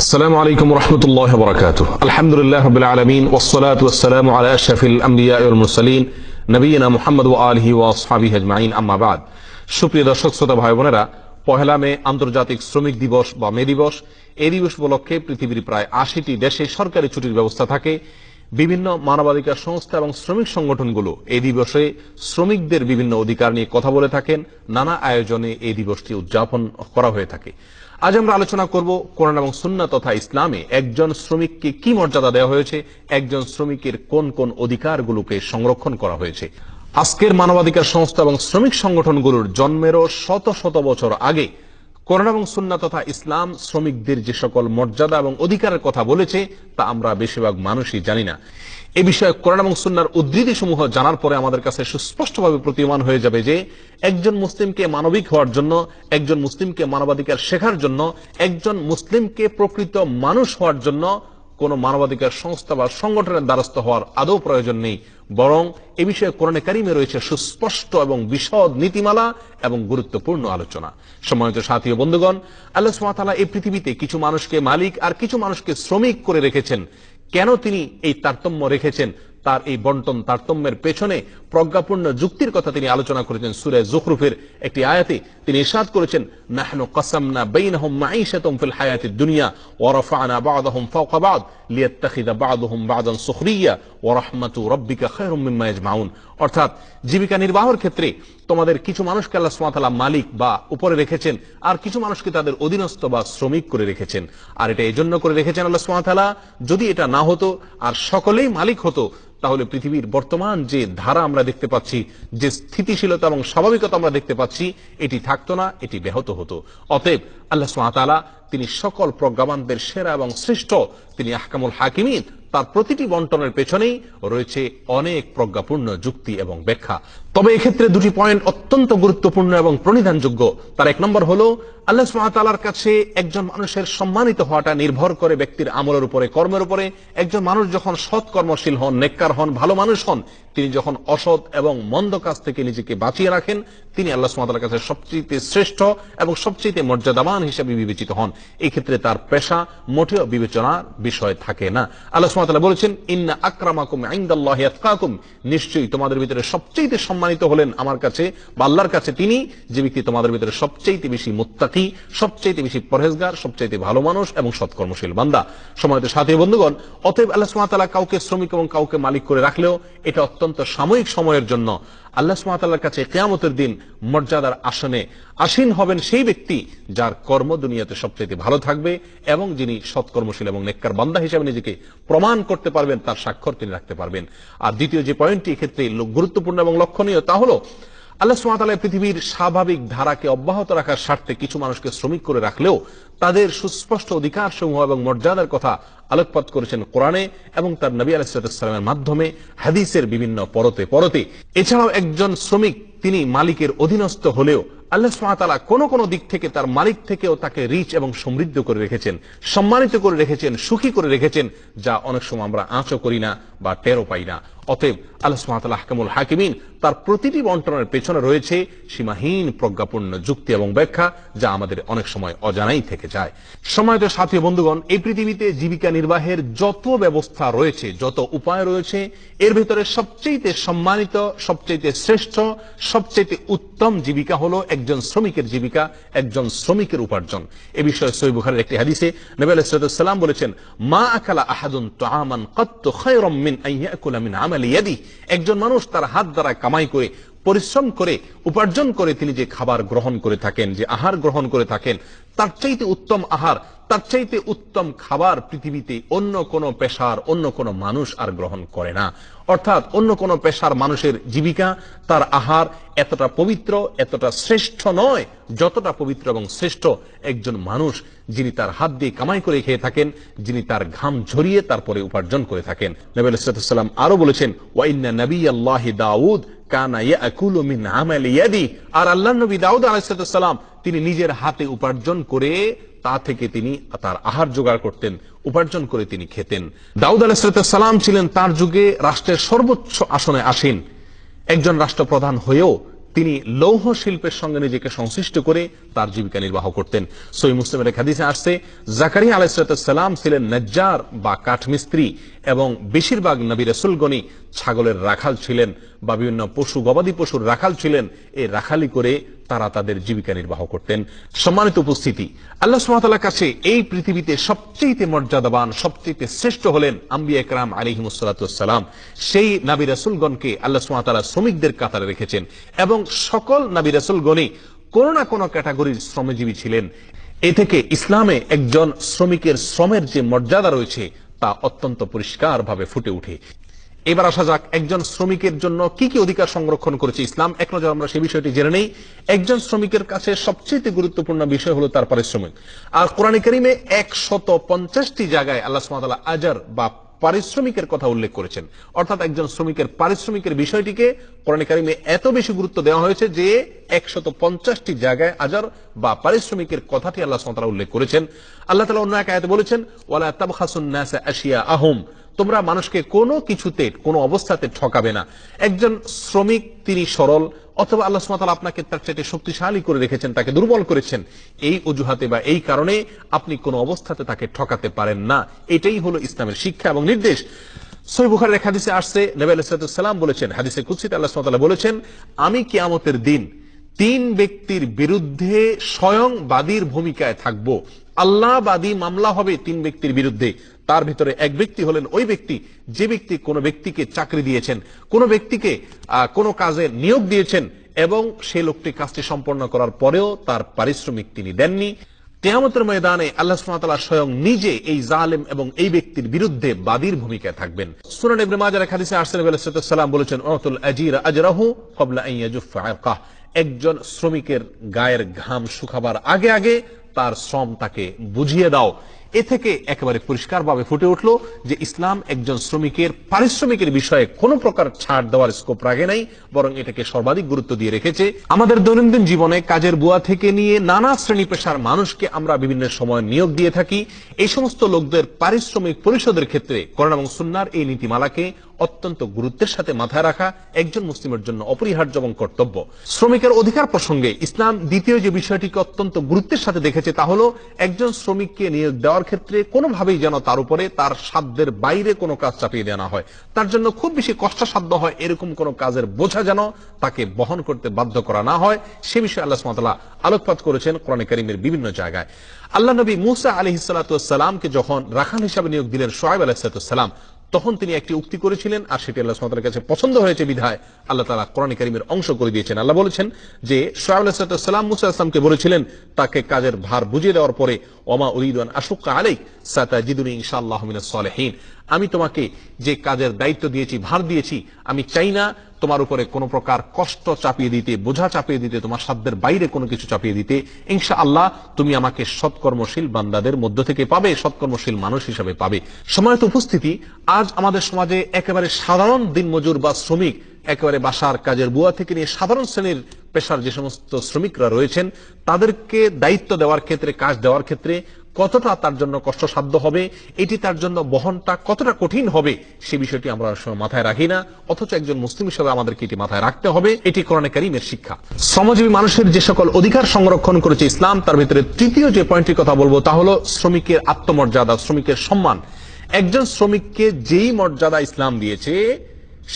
السلام عليكم ورحمة الله وبركاته. الحمد لله رب العالمين والصلاة والسلام على أشرف الأنبياء والمرسلين নবীনা মুহাম্মদ ওয়া আলিহি ওয়া আসহাবিহি আজমাইন আম্মা বাদ। সুপ্রিয় দর্শক শ্রোতা ভাই বোনেরা, পহেলা মে আন্তর্জাতিক শ্রমিক দিবস বা মে দিবস। এই দিবস উপলক্ষে পৃথিবীর প্রায় ৮০টি দেশে সরকারি ছুটির ব্যবস্থা থাকে। বিভিন্ন মানবাধিকার সংস্থা এবং শ্রমিক সংগঠনগুলো এই দিবসে শ্রমিকদের বিভিন্ন অধিকার নিয়ে কথা বলে থাকেন। নানা আয়োজনে এই দিবসটি উদযাপন করা হয়ে থাকে। আজ আমরা আলোচনা করব কোরআন এবং সুন্নাহ তথা ইসলামে একজন শ্রমিককে কি মর্যাদা দেওয়া হয়েছে, একজন শ্রমিকের কোন কোন অধিকারগুলোকে সংরক্ষণ করা হয়েছে। আজকের মানবাধিকার সংস্থা এবং শ্রমিক সংগঠনগুলোর জন্মেরও শত শত বছর আগে কোরআন এবং সুন্নাহ তথা ইসলাম শ্রমিকদের যে সকল মর্যাদা এবং অধিকারের কথা বলেছে তা আমরা বেশিরভাগ মানুষই জানি না। এই বিষয়ে কোরআন এবং সুন্নাহর উদ্ধৃতি সমূহ জানার পরে আমাদের কাছে সুস্পষ্টভাবে প্রতীয়মান হয়ে যাবে যে একজন মুসলিমকে মানবিক হওয়ার জন্য, একজন মুসলিমকে মানবাধিকার শেখার জন্য, একজন মুসলিমকে প্রকৃত মানুষ হওয়ার জন্য কোন মানবাধিকার সংস্থা বা সংগঠনের দ্বারস্থ হওয়ার আদৌ প্রয়োজন নেই। বরং এ বিষয়ে কোরআনে কারিমে রয়েছে সুস্পষ্ট এবং বিশদ নীতিমালা এবং গুরুত্বপূর্ণ আলোচনা। সম্মানিত সাথী ও বন্ধুগণ, আল্লাহ সুবহানাহু ওয়া তাআলা এই পৃথিবীতে কিছু মানুষকে মালিক আর কিছু মানুষকে শ্রমিক করে রেখেছেন। কেন তিনি এই তারতম্য রেখেছেন, তার এই বন্টন তারতম্যের পেছনে প্রজ্ঞাপূর্ণ যুক্তির কথা তিনি আলোচনা করেছেন। সূরা যুখরুফের একটি আয়াতে তিনি ইরশাদ করেছেন, নাহনু কাসামনা বাইনাহুম মাঈশাতাহুম ফিল হায়াতিদ দুনিয়া ওয়া রাফা'না বা'দাহুম ফাওকা বা'দ লিয়াত্তাখিযা বা'দুহুম বা'দান সুখরিয়া ওয়া রাহমাতু রাব্বিকা খায়রুম মিম্মা ইয়াজমাউন। অর্থাৎ জীবিকা নির্বাহের ক্ষেত্রে তোমাদের কিছু মানুষকে আল্লাহ সুবহানাহু ওয়া তাআলা মালিক বা উপরে রেখেছেন, আর কিছু মানুষকে তাদের অধীনস্থ বা শ্রমিক করে রেখেছেন। আর এটা এই জন্য করে রেখেছেন আল্লাহ সুবহানাহু ওয়া তাআলা, যদি এটা না হতো আর সকলেই মালিক হতো তাহলে পৃথিবীর বর্তমান যে ধারা আমরা দেখতে পাচ্ছি, যে স্থিতিশীলতা এবং স্বাভাবিকতা আমরা দেখতে পাচ্ছি, এটি থাকতো না, এটি ব্যাহত হতো। অতএব আল্লাহ সুবহানাহু ওয়া তাআলা তিনি সকল প্রজ্ঞাবানদের সেরা এবং শ্রেষ্ঠ, তিনি আহকামুল হাকিমিন। তার প্রতিটি বন্টনের পেছনেই রয়েছে অনেক প্রজ্ঞাপূর্ণ যুক্তি এবং ব্যাখ্যা। তবে এক্ষেত্রে দুটি পয়েন্ট অত্যন্ত গুরুত্বপূর্ণ এবং প্রণিধানযোগ্য। তার এক নম্বর হলো, আল্লাহ সুবহানাহু ওয়া তাআলার কাছে একজন মানুষের সম্মানিত হওয়াটা নির্ভর করে ব্যক্তির আমলের উপরে, কর্মের উপরে। একজন মানুষ যখন সৎ কর্মশীল হন, নেককার হন, ভালো মানুষ হন, তিনি যখন অসৎ এবং মন্দ কাজ থেকে নিজেকে বাঁচিয়ে রাখেন, তিনি আল্লাহ সুবহানাহু ওয়া তাআলার কাছে সবচেয়ে শ্রেষ্ঠ এবং সবচেয়ে মর্যাদাবান হিসেবে বিবেচিত হন। এই ক্ষেত্রে তার পেশা মোটেও বিবেচনার বিষয় থাকে না। আল্লাহ সুবহানাহু ওয়া তাআলা বলেছেন, ইন্না আকরামাকুম ইনদাল্লাহি আতকাকুম, নিশ্চয়ই তোমাদের ভিতরে সবচেয়ে সম্মানিত হলেন আমার কাছে বা আল্লাহর কাছে তিনি, যে ব্যক্তি তোমাদের ভিতরে সবচেয়ে বেশি মুত্তাকি, সবচেয়ে বেশি পরহেজগার, সবচেয়ে ভালো মানুষ এবং সৎকর্মশীল বান্দা। সম্মানিত সাথী বন্ধুগণ, অতএব আল্লাহ সুবহানাহু ওয়া তাআলা কাউকে শ্রমিক এবং কাউকে মালিক করে রাখলেও এটা অত্যন্ত সাময়িক সময়ের জন্য। আল্লাহ সুবহানাহু ওয়া তাআলার কাছে কিয়ামতের দিন মর্যাদার আসনে আসীন হবেন সেই ব্যক্তি যার কর্ম দুনিয়াতে সবচেয়ে ভালো থাকবে এবং যিনি সৎকর্মশীল এবং নেককার বান্দা হিসেবে নিজেকে প্রমাণ করতে পারবেন, তার স্বাক্ষর তিনি রাখতে পারবেন। আর দ্বিতীয় যে পয়েন্টটি এক্ষেত্রে গুরুত্বপূর্ণ এবং লক্ষণীয়, তা হলো আল্লাহ সুবহানাহু ওয়া তাআলা পৃথিবীর স্বাভাবিক ধারাকে অব্যাহত রাখার স্বার্থে কিছু মানুষকে শ্রমিক করে রাখলেও তাদের সুস্পষ্ট অধিকার সমূহ এবং মর্যাদার কথা আলোকপাত করেছেন কোরআনে এবং তার নবী আলাইহিস সালামের মাধ্যমে হাদিসের বিভিন্ন পরতে পরতে। এছাড়াও একজন শ্রমিক তিনি মালিকের অধীনস্থ হলেও আল্লাহ সুবহানাহু ওয়া তাআলা কোন কোন দিক থেকে তার মালিক থেকেও তাকে রিচ এবং সমৃদ্ধ করে রেখেছেন, সম্মানিত করে রেখেছেন, সুখী করে রেখেছেন, যা অনেক সময় আমরা আঁচও করি না বা টেরও পাই না। অতএব আল্লাহ সুবহানাহু ওয়া তাআলা আহকামুল হাকিমিন, তার প্রতিটি বন্টনের পেছনে রয়েছে সীমাহীন প্রজ্ঞাপূর্ণ যুক্তি এবং ব্যাখ্যা, যা আমাদের অনেক সময় অজানাই থেকে যায়। সম্মানিত সাথী বন্ধুগণ, এই পৃথিবীতে জীবিকা নির্বাহের যত ব্যবস্থা রয়েছে, যত উপায় রয়েছে, এর ভিতরে সবচেয়ে সম্মানিত, সবচেয়ে শ্রেষ্ঠ, সবচেয়ে উত্তম জীবিকা হলো একজন শ্রমিকের জীবিকা, একজন শ্রমিকের উপার্জন। এ বিষয়ে সহিহ বুখারীর একটি হাদিসে নবী আলাইহিস সালাম বলেছেন, মা আকালা আহাদুন তুআমান কাত্তু খায়রাম মিন আন ইয়াকুলা মিন আমালি ইয়াদি। একজন মানুষ তার হাত দ্বারা কামাই করে, পরিশ্রম করে, উপার্জন করে তিনি যে খাবার গ্রহণ করে থাকেন, যে আহার গ্রহণ করে থাকেন, তার চাইতে উত্তম আহার, তার চাইতে উত্তম খাবার পৃথিবীতে অন্য কোন পেশার অন্য কোন মানুষ আর গ্রহণ করে না। অর্থাৎ অন্য কোন পেশার মানুষের জীবিকা, তার আহার এতটা পবিত্র, এতটা শ্রেষ্ঠ নয় যতটা পবিত্র এবং শ্রেষ্ঠ একজন মানুষ যিনি তার হাত দিয়ে কামাই করে খেয়ে থাকেন, যিনি তার ঘাম ঝরিয়ে তারপরে উপার্জন করে থাকেন। নবী আলাইহিস সালাম আরো বলেছেন, ওয়া ইন্না নাবিয়াল্লাহি দাউদ কানা ইয়াকুলু মিন আমালি ইয়াদি। আর আল্লাহর নবী দাউদ আলাইহিস সালাম তিনি নিজের হাতে উপার্জন করে তা থেকে তিনি তার আহার জোগাড় করতেন, উপার্জন করে তিনি খেতেন। দাউদ আলাইহিস সালাম ছিলেন তার যুগে রাষ্ট্রের সর্বোচ্চ আসনে আসীন। একজন রাষ্ট্রপ্রধান হয়েও তিনি লৌহ শিল্পের সঙ্গে নিজেকে সংশ্লিষ্ট করে তার জীবিকা নির্বাহ করতেন। সহিহ মুসলিমের এক হাদিসে আসছে, জাকারিয়া আলাইহিস সালাম ছিলেন নজ্জার বা কাঠমিস্ত্রি, এবং বেশিরভাগ নবী রাসূলগণই ছাগলের রাখাল ছিলেন বা বিভিন্ন পশু গবাদি পশুর রাখাল ছিলেন। এই রাখালি করে তারা তাদের জীবিকা নির্বাহ করতেন। সম্মানিত উপস্থিতি, আল্লাহ সুবহানাহু ওয়া তাআলার কাছে এই পৃথিবীতে সবচেয়ে মর্যাদাবান, সবচেয়ে শ্রেষ্ঠ হলেন আম্বিয়া কেরাম আলাইহিমুস সালাতু ওয়াস সালাম। সেই নবী রাসূলগণকে আল্লাহ সুবহানাহু ওয়া তাআলা শ্রমিকদের কাতারে রেখেছেন, এবং সকল নবী রাসূলগণই কোন না কোন ক্যাটাগরির শ্রমজীবী ছিলেন। এ থেকে ইসলামে একজন শ্রমিকের শ্রমের যে মর্যাদা রয়েছে তা অত্যন্ত পরিষ্কারভাবে ফুটে ওঠে। এবার আসা যাক, একজন শ্রমিকের জন্য কি কি অধিকার সংরক্ষণ করেছে ইসলাম। এক নজর আমরা সেই বিষয়টি জেনে নেই। একজন শ্রমিকের কাছে সবচেয়ে গুরুত্বপূর্ণ বিষয় হলো তার পারিশ্রমিক। আর কোরআনে কারীমে 150টি জায়গায় আল্লাহ সুবহানাহু ওয়া তাআলা আজর বা পারিশ্রমিকের কথা উল্লেখ করেছেন। অর্থাৎ একজন শ্রমিকের পারিশ্রমিকের বিষয়টিকে কোরআনে কারীমে এত বেশি গুরুত্ব দেওয়া হয়েছে যে 150টি জায়গায় আজর বা পারিশ্রমিকের কথাটি আল্লাহ সুবহানাহু ওয়া তাআলা উল্লেখ করেছেন। আল্লাহ তাআলা অন্য এক আয়াতে বলেছেন, ওয়ালা তাবখাসুন নাসা আশিয়াআহুম, তোমরা মানুষকে কোনো কিছুতে কোনো অবস্থাতে ঠকাবে না। একজন শ্রমিক তিনি সরল, অথবা আল্লাহ সুবহানাহু ওয়া তাআলা আপনাকে তার চাইতে শক্তিশালী করে রেখেছেন, তাকে দুর্বল করেছেন, এই অজুহাতে বা এই কারণে আপনি কোনো অবস্থাতে তাকে ঠকাতে পারেন না। এটাই হলো ইসলামের শিক্ষা এবং নির্দেশ। সহিহ বুখারীর এক হাদিসে আসছে, নবী আলাইহিস সালাম বলেছেন, হাদিসে কুদসিতে আল্লাহ সুবহানাহু ওয়া তাআলা বলেছেন, আমি কিয়ামতের দিন 3 ব্যক্তির বিরুদ্ধে স্বয়ং বাদীর ভূমিকায় থাকব। আল্লাহ বাদী মামলা হবে 3 ব্যক্তির বিরুদ্ধে। তার ভিতরে এক ব্যক্তি হলেন ওই ব্যক্তি যে ব্যক্তি কোন ব্যক্তিকে চাকরি দিয়েছেন, কোন ব্যক্তিকে কোন কাজে নিয়োগ দিয়েছেন, এবং সেই লোকটি কাজটি সম্পন্ন করার পরেও তার পারিশ্রমিক তিনি দেননি। কিয়ামতের ময়দানে আল্লাহ সুবহানাহু ওয়া তাআলা স্বয়ং নিজে এই জালেম এবং এই ব্যক্তির বিরুদ্ধে বাদীর ভূমিকায় থাকবেন। সুনান ইবনে মাজাহ এর হাদিসে আসছে, নবী আলাইহিস সালাম বলেছেন, উতুল আজিরা আজরাহু ক্বাবলা আন ইয়াজুফা আরকাহ, একজন শ্রমিকের গায়ের ঘাম শুকাবার আগে আগে তার শ্রম তাকে বুঝিয়ে দাও। এ থেকে একেবারে পরিষ্কারভাবে ফুটে উঠলো যে ইসলাম একজন শ্রমিকের পারিশ্রমিকের বিষয়ে কোনো প্রকার ছাড় দেওয়ার স্কোপ রাখে নাই, বরং এটাকে সর্বাধিক গুরুত্ব দিয়ে রেখেছে। আমাদের দৈনন্দিন জীবনে কাজের বুয়া থেকে নিয়ে নানা শ্রেণী পেশার মানুষকে আমরা বিভিন্ন সময় নিয়োগ দিয়ে থাকি। এই সমস্ত লোকদের পারিশ্রমিক পরিশোধের ক্ষেত্রে কোরআন এবং সুন্নাহর এই নীতিমালাকে অত্যন্ত গুরুত্বের সাথে মাথায় রাখা একজন মুসলিমের জন্য অপরিহার্য এবং কর্তব্য। শ্রমিকের অধিকার প্রসঙ্গে ইসলাম দ্বিতীয় যে বিষয়টিকে অত্যন্ত গুরুত্বের সাথে দেখেছে তা হলো একজন শ্রমিককে নিয়োগ দেওয়ার ক্ষেত্রে কোনোভাবেই যেন তার উপরে তার সাধ্যের বাইরে কোনো কাজ চাপিয়ে দেওয়া হয়, তার জন্য খুব বেশি কষ্টসাধ্য হয় এরকম কোনো কাজের বোঝা যেন তাকে বহন করতে বাধ্য করা না হয়, সে বিষয়ে আল্লাহ সুবহানাহু ওয়া তাআলা আলোকপাত করেছেন কোরআনে কারীমের বিভিন্ন জায়গায়। আল্লাহ নবী মূসা আলাইহিস সালাতু ওয়াস সালামকে যখন রাখাল হিসেবে নিয়োগ দিলেন শুআয়ব আলাইহিস সালাতু ওয়াস সালাম, তখন তিনি একটি উক্তি করেছিলেন, আর সেটি আল্লাহ সুবহানাহু ওয়া তাআলার কাছে পছন্দ হয়েছে বিধায় আল্লাহ তাআলা কোরআনে কারীমের অংশ করে দিয়েছেন। আল্লাহ বলেছেন যে শুআয়ব আলাইহিস সালাতু ওয়াস সালাম মূসা আলাইহিস সালামকে বলেছিলেন, তাকে কাজের ভার বুঝিয়ে দেওয়ার পরে, ওমা উরিদু আন আশুক্কা আলাইক সাতাজিদুনি ইনশাআল্লাহু মিনাস সালিহিন, আমি তোমাকে যে কাজের দায়িত্ব দিয়েছি, ভার দিয়েছি, আমি চাই না তোমার উপরে কোনো প্রকার কষ্ট চাপিয়ে দিতে, বোঝা চাপিয়ে দিতে, তোমার সাধ্যের বাইরে কোনো কিছু চাপিয়ে দিতে। ইনশাআল্লাহ তুমি আমাকে সৎকর্মশীল বান্দাদের মধ্য থেকে পাবে, সৎকর্মশীল মানুষ হিসেবে পাবে। সম্মানিত উপস্থিতি, আজ আমাদের সমাজে একেবারে সাধারণ দিনমজুর বা শ্রমিক, একেবারে বাসার কাজের বুয়া থেকে নিয়ে সাধারণ শ্রেণীর পেশার যে সমস্ত শ্রমিকরা রয়েছেন, তাদেরকে দায়িত্ব দেওয়ার ক্ষেত্রে, কাজ দেওয়ার ক্ষেত্রে কতটা তার জন্য কষ্টসাধ্য হবে, এটি তার জন্য বহনটা কতটা কঠিন হবে, সে বিষয়টি আমরা মাথায় রাখি না। অথচ একজন মুসলিম হিসেবে আমাদেরকে এটি মাথায় রাখতে হবে। এটি কোরআনে কারীমের শিক্ষা। শ্রমজীবী মানুষের যে সকল অধিকার সংরক্ষণ করেছে ইসলাম, তার ভিতরে তৃতীয় যে পয়েন্টের কথা বলবো তা হলো শ্রমিকের আত্মমর্যাদা, শ্রমিকের সম্মান। একজন শ্রমিককে যেই মর্যাদা ইসলাম দিয়েছে,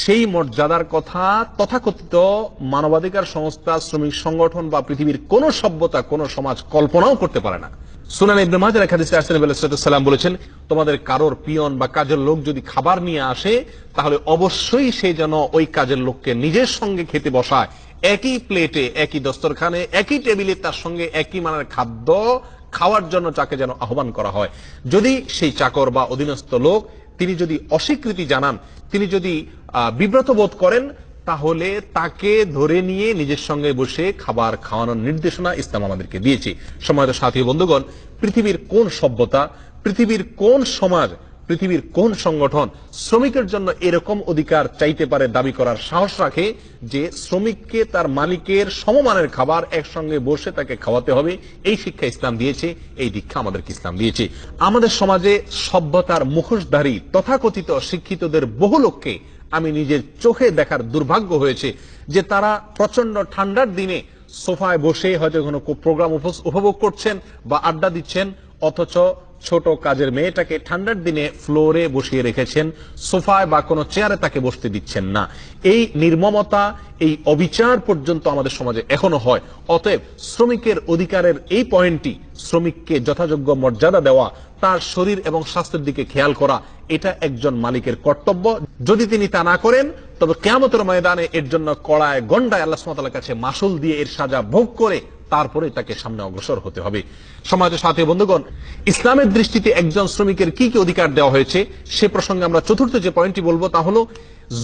সেই মর্যাদার কথা তথাকথিত মানবাধিকার সংস্থা, শ্রমিক সংগঠন বা পৃথিবীর কোন সভ্যতা, কোন সমাজ কল্পনাও করতে পারে না। সুনান ইবনে মাজাহ এর হাদিসে আসছে, নবী সাল্লাল্লাহু আলাইহি ওয়াসাল্লাম বলেছেন, তোমাদের কারোর পিয়ন বা কাজের লোক যদি খাবার নিয়ে আসে, তাহলে অবশ্যই সে যেন ওই কাজের লোককে নিজের সঙ্গে খেতে বসায়, একই প্লেটে, একই দস্তরখানে, একই টেবিলে তার সঙ্গে একই মানের খাদ্য খাওয়ার জন্য তাকে যেন আহ্বান করা হয়। যদি সেই চাকর বা অধীনস্থ লোক তিনি যদি অস্বীকৃতি জানান, তিনি যদি বিব্রত বোধ করেন, তাহলে তাকে ধরে নিয়ে নিজের সঙ্গে বসে খাবার খাওয়ানোর নির্দেশনা ইসলাম আমাদেরকে দিয়েছে। সম্মানিত সাথী বন্ধুগণ, পৃথিবীর কোন সভ্যতা, পৃথিবীর কোন সমাজ, পৃথিবীর কোন সংগঠন শ্রমিকের জন্য এরকম অধিকার চাইতে পারে, দাবি করার সাহস রাখে যে শ্রমিককে তার মালিকের সমমানের খাবার একসঙ্গে বসে তাকে খাওয়াতে হবে? এই শিক্ষা ইসলাম দিয়েছে, এই দীক্ষা আমাদেরকে ইসলাম দিয়েছে। আমাদের সমাজে সভ্যতার মুখোশধারী তথাকথিত শিক্ষিতদের বহু লোককে আমি নিজের চোখে দেখার দুর্ভাগ্য হয়েছে যে তারা প্রচন্ড ঠান্ডার দিনে সোফায় বসে হয়তো কোনো প্রোগ্রাম উপভোগ করছেন বা আড্ডা দিচ্ছেন, অথচ ছোট কাজের মেয়েটাকে ঠান্ডার দিনে ফ্লোরে বসিয়ে রেখেছেন, সোফায় বা কোনো চেয়ারে তাকে বসতে দিচ্ছেন না। এই নির্মমতা, এই অবিচার পর্যন্ত আমাদের সমাজে এখনো হয়। অতএব শ্রমিকের অধিকারের এই পয়েন্টটি, শ্রমিককে যথাযোগ্য মর্যাদা দেওয়া, তার শরীর এবং স্বাস্থ্যের দিকে খেয়াল করা, এটা একজন মালিকের কর্তব্য। যদি তিনি তা না করেন তবে কিয়ামতের ময়দানে এর জন্য কড়ায় গন্ডায় আল্লাহ সুবহানাহু ওয়া তাআলার কাছে মাসুল দিয়ে এর সাজা ভোগ করে তারপরে তাকে সামনে অগ্রসর হতে হবে। সমাজের সাথী বন্ধুগণ, ইসলামের দৃষ্টিতে একজন শ্রমিকের কি কি অধিকার দেওয়া হয়েছে সে প্রসঙ্গে আমরা চতুর্থ যে পয়েন্টটি বলবো তা হলো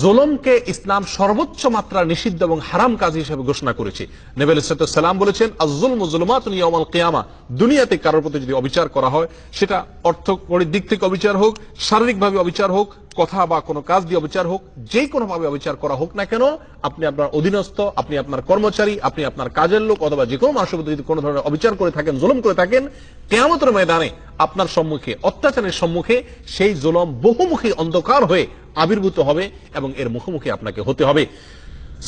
জুলুমকে ইসলাম সর্বোচ্চ মাত্রা নিষিদ্ধ এবং হারাম কাজ হিসেবে ঘোষণা করেছে। নবী আলাইহিস সালাম বলেছেন, আয-যুলমু যুলুমাতুন ইয়াওমাল কিয়ামা। দুনিয়াতে কারোর প্রতি যদি অবিচার করা হয়, সেটা অর্থকরীর দিক থেকে অবিচার হোক, শারীরিকভাবে অবিচার হোক, কথা বা কোনো কাজ দিয়ে অবিচার হোক, যে কোনো ভাবে অবিচার করা হোক না কেন, আপনি আপনার অধীনস্থ, আপনি আপনার কর্মচারী, আপনি আপনার কাজের লোক অথবা যে কোনো মানুষের প্রতি যদি কোনো ধরনের অবিচার করে থাকেন, জুলুম করে থাকেন, কিয়ামতের ময়দানে আপনার সম্মুখে, অত্যাচারের সম্মুখে সেই জুলুম বহুমুখী অন্ধকার হয়ে আবির্ভূত হবে এবং এর মুখোমুখি আপনাকে হতে হবে।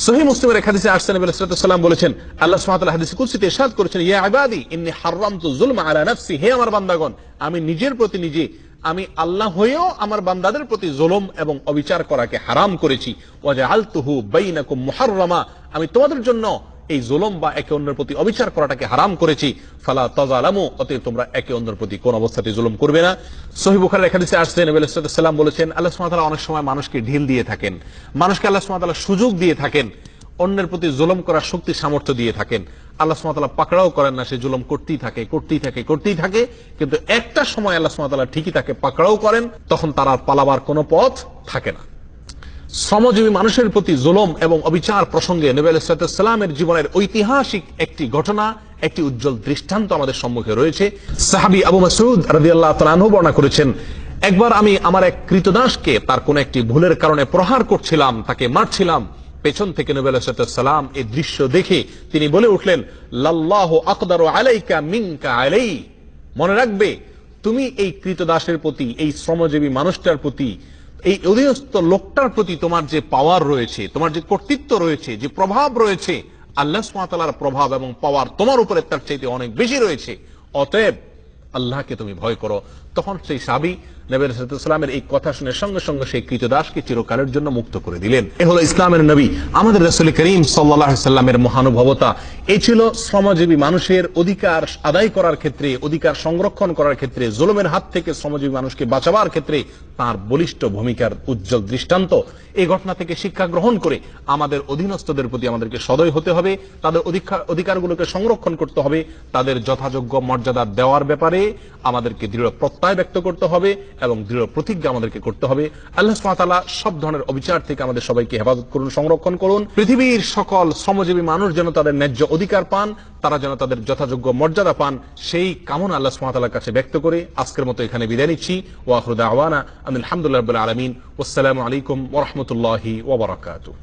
সহিহ মুসলিমের এক হাদিসে আসছে, নবী সাল্লাল্লাহু আলাইহি ওয়াসাল্লাম বলেছেন, আল্লাহ সুবহানাহু ওয়া তাআলা হাদিসে কুদসিতে ইরশাদ করেছেন, ইয়া ইবাদি ইন্নী হারামতু যুলমা আলা নাফসি, হে আমার বান্দাগণ, আমি নিজের প্রতি নিজে, আমি আল্লাহ হয়েও আমার বান্দাদের প্রতি জুলুম এবং অবিচার করাকে হারাম করেছি। ওয়া জাআলতুহু বাইনাকুম মুহাররামা, আমি তোমাদের জন্য এই জুলুম বা একে অন্যের প্রতি অবিচার করাটাকে হারাম করেছি। ফালা তাযালামু, অতএব তোমরা একে অন্যের প্রতি কোন অবস্থাতে জুলুম করবে না। সহিহ বুখারীর এক হাদিসে আসছে, নবী সাল্লাল্লাহু আলাইহি ওয়াসাল্লাম বলেছেন, আল্লাহ সুবহানাহু ওয়া তাআলা অনেক সময় মানুষকে ঢিল দিয়ে থাকেন, মানুষকে আল্লাহ সুবহানাহু ওয়া তাআলা সুযোগ দিয়ে থাকেন, অন্যের প্রতি জুলুম করার শক্তি সামর্থ্য দিয়ে থাকেন। আল্লাহ সুবহানাহু ওয়া তাআলা পাকড়াও করেন না, সে জুলুম করতেই থাকে, কিন্তু একটা সময় আল্লাহ সুবহানাহু ওয়া তাআলা ঠিকই তাকে পাকড়াও করেন, তখন তার আর পালাবার কোনো পথ থাকে না। শ্রমজীবী মানুষের প্রতি জুলুম এবং অবিচার প্রসঙ্গে নবী আলাইহিস সালামের জীবনের ঐতিহাসিক একটি ঘটনা, একটি উজ্জ্বল দৃষ্টান্ত আমাদের সম্মুখে রয়েছে। সাহাবী আবু মাসউদ রাদিয়াল্লাহু তাআলা আনহু বর্ণনা করেছেন, একবার আমি আমার এক কৃতদাসকে তার কোন একটি ভুলের কারণে প্রহার করছিলাম, তাকে মারছিলাম। পেছন থেকে নবী আলাইহিস সালাম এই দৃশ্য দেখে তিনি বলে উঠলেন, লাল্লাহু আকদারু আলাইকা মিনকা আলাই, মনে রাখবে তুমি এই কৃতদাসের প্রতি, এই শ্রমজীবী মানুষটার প্রতি, এই অধীনস্থ লোকটার প্রতি তোমার যে পাওয়ার রয়েছে, তোমার যে কর্তৃত্ব রয়েছে, যে প্রভাব রয়েছে, আল্লাহ সুবহানাহু ওয়া তাআলার প্রভাব এবং পাওয়ার তোমার উপরে তার চাইতে অনেক বেশি রয়েছে। অতএব আল্লাহকে তুমি ভয় করো। তখন সেই সাহাবী নবী সাল্লাল্লাহু আলাইহি ওয়াসাল্লামের এই কথা শুনে সঙ্গে সঙ্গে সেই কৃতদাসকে চিরকালের জন্য মুক্ত করে দিলেন। এ হলো ইসলামের নবী আমাদের রাসূল করিম সাল্লাল্লাহু আলাইহি ওয়াসাল্লামের মহানুভবতা। এই ছিল শ্রমজীবী মানুষের অধিকার আদায় করার ক্ষেত্রে, অধিকার সংরক্ষণ করার ক্ষেত্রে, জুলুমের হাত থেকে শ্রমজীবী মানুষকে বাঁচাবার ক্ষেত্রে তার বলিষ্ঠ ভূমিকার উজ্জ্বল দৃষ্টান্ত। এই ঘটনা থেকে শিক্ষা গ্রহণ করে আমাদের অধীনস্থদের প্রতি আমাদেরকে সদয় হতে হবে, তাদের অধিকারগুলোকে সংরক্ষণ করতে হবে, তাদের যথাযোগ্য মর্যাদা দেওয়ার ব্যাপারে আমাদেরকে দৃঢ় প্রত্যয় ব্যক্ত করতে হবে এবং দৃঢ় প্রতিজ্ঞা আমাদেরকে করতে হবে। আল্লাহ সুবহানাহু ওয়া তাআলা সব ধরনের অবিচার থেকে আমাদের সবাইকে হেফাজত করুন, সংরক্ষণ করুন। পৃথিবীর সকল শ্রমজীবী মানুষ যেন তাদের ন্যায্য অধিকার পান, তারা যেন তাদের যথাযোগ্য মর্যাদা পান, সেই কামনা আল্লাহ সুবহানাহু ওয়া তাআলার কাছে ব্যক্ত করে আজকের মতো এখানে বিদায় নিচ্ছি। ওয়া আখিরু দাওয়ানা আলহামদুলিল্লাহি রাব্বিল আলামিন। ওয়াসসালামু আলাইকুম ওয়া রাহমাতুল্লাহি ওয়া বারাকাতুহু।